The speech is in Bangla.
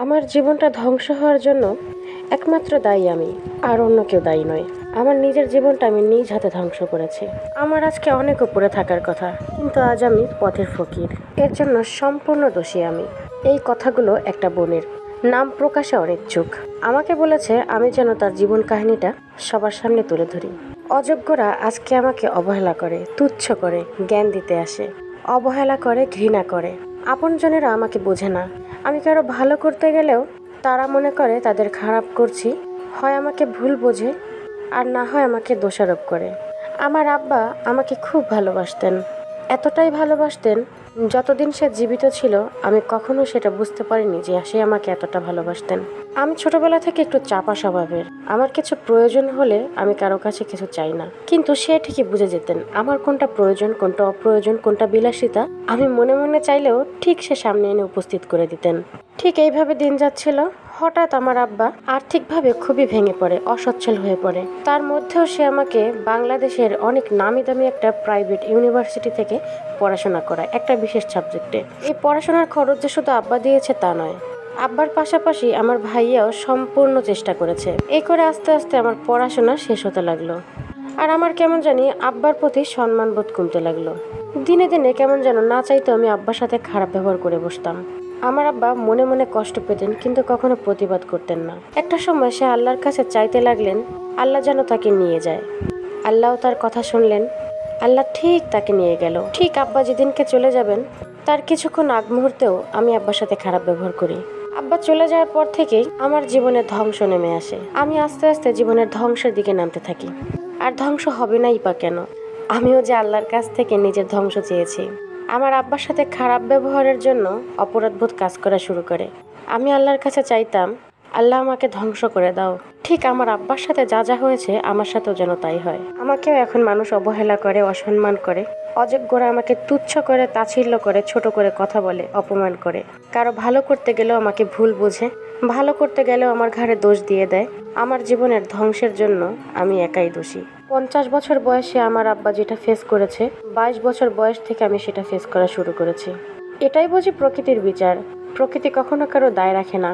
আমার জীবনটা ধ্বংস হওয়ার জন্য একমাত্র দায়ী আমি, আর অন্য কেউ দায়ী নয়। আমার নিজের জীবনটা আমি নিজ হাতে ধ্বংস করেছি। আমার আজকে অনেক উপরে থাকার কথা, কিন্তু আজ আমি পথের ফকির। এর জন্য সম্পূর্ণ দোষী আমি। এই কথাগুলো একটা বোনের, নাম প্রকাশে অনিচ্ছুক, আমাকে বলেছে আমি যেন তার জীবন কাহিনীটা সবার সামনে তুলে ধরি। অযোগ্যরা আজকে আমাকে অবহেলা করে, তুচ্ছ করে, জ্ঞান দিতে আসে, অবহেলা করে, ঘৃণা করে। আপনজনেরা আমাকে বোঝে না। আমি কারো ভালো করতে গেলেও তারা মনে করে তাদের খারাপ করছি। হয় আমাকে ভুল বোঝে, আর না হয় আমাকে দোষারোপ করে। আমার আব্বা আমাকে খুব ভালোবাসতেন, এতটাই ভালোবাসতেন যতদিন সে জীবিত ছিল আমি কখনো সেটা বুঝতে পারিনি যে সে আমাকে এতটা ভালোবাসতেন। আমি ছোটবেলা থেকে একটু চাপা স্বভাবের। আমার কিছু প্রয়োজন হলে আমি কারো কাছে কিছু চাই না, কিন্তু সে ঠিকই বুঝে যেতেন আমার কোনটা প্রয়োজন, কোনটা অপ্রয়োজন, কোনটা বিলাসিতা। আমি মনে মনে চাইলেও ঠিক সে সামনে এনে উপস্থিত করে দিতেন। ঠিক এইভাবে দিন যাচ্ছিল। হঠাৎ আমার আব্বা আর্থিকভাবে খুবই ভেঙে পড়ে, অসচ্ছল হয়ে পড়ে। তার মধ্যেও সে আমাকে বাংলাদেশের অনেক নামি দামি একটা প্রাইভেট ইউনিভার্সিটি থেকে পড়াশোনা করায়, একটা বিশেষ সাবজেক্টে। এই পড়াশোনার খরচ যে শুধু আব্বা দিয়েছে তা নয়, আব্বার পাশাপাশি আমার ভাইয়াও সম্পূর্ণ চেষ্টা করেছে। এই করে আস্তে আস্তে আমার পড়াশোনা শেষ হতে লাগলো। আর আমার কেমন জানি আব্বার প্রতি সম্মান বোধ কমতে লাগলো। দিনে দিনে কেমন যেন না চাইতে আমি আব্বার সাথে খারাপ ব্যবহার করে বসতাম। আমার আব্বা মনে মনে কষ্ট পেতেন, কিন্তু কখনো প্রতিবাদ করতেন না। একটা সময় সে আল্লাহর কাছে চাইতে লাগলেন আল্লাহ যেন তাকে নিয়ে যায়। আল্লাহও তার কথা শুনলেন। আল্লাহ ঠিক তাকে নিয়ে গেল। ঠিক আব্বা যেদিনকে চলে যাবেন তার কিছুক্ষণ আগ মুহূর্তেও আমি আব্বার সাথে খারাপ ব্যবহার করি। আব্বা চলে যাওয়ার পর থেকেই আমার জীবনে ধ্বংস নেমে আসে। আমি আস্তে আস্তে জীবনের ধ্বংসের দিকে নামতে থাকি। আর ধ্বংস হবে নাই বা কেন? আমিও যে আল্লাহর কাছ থেকে নিজের ধ্বংস চেয়েছি। আমার আব্বার সাথে খারাপ ব্যবহারের জন্য অপরাধবোধ কাজ করা শুরু করে। আমি আল্লাহর কাছে চাইতাম, আল্লাহ আমাকে ধ্বংস করে দাও। ঠিক আমার আব্বার সাথে যা যা হয়েছে আমার সাথেও যেন তাই হয়। আমাকেও এখন মানুষ অবহেলা করে, অসম্মান করে। অযোগ্যরা আমাকে তুচ্ছ করে, তাচ্ছিল্য করে, ছোট করে কথা বলে, অপমান করে। কারো ভালো করতে গেলেও আমাকে ভুল বোঝে, ভালো করতে গেলেও আমার ঘাড়ে দোষ দিয়ে দেয়। আমার জীবনের ধ্বংসের জন্য আমি একাই দোষী। 50 বছর বয়সে আমার আব্বা যেটা ফেস করেছে, 22 বছর বয়স থেকে আমি সেটা ফেস করা শুরু করেছি। এটাই বুঝি প্রকৃতির বিচার। প্রকৃতি কখনো কারো দায় রাখে না।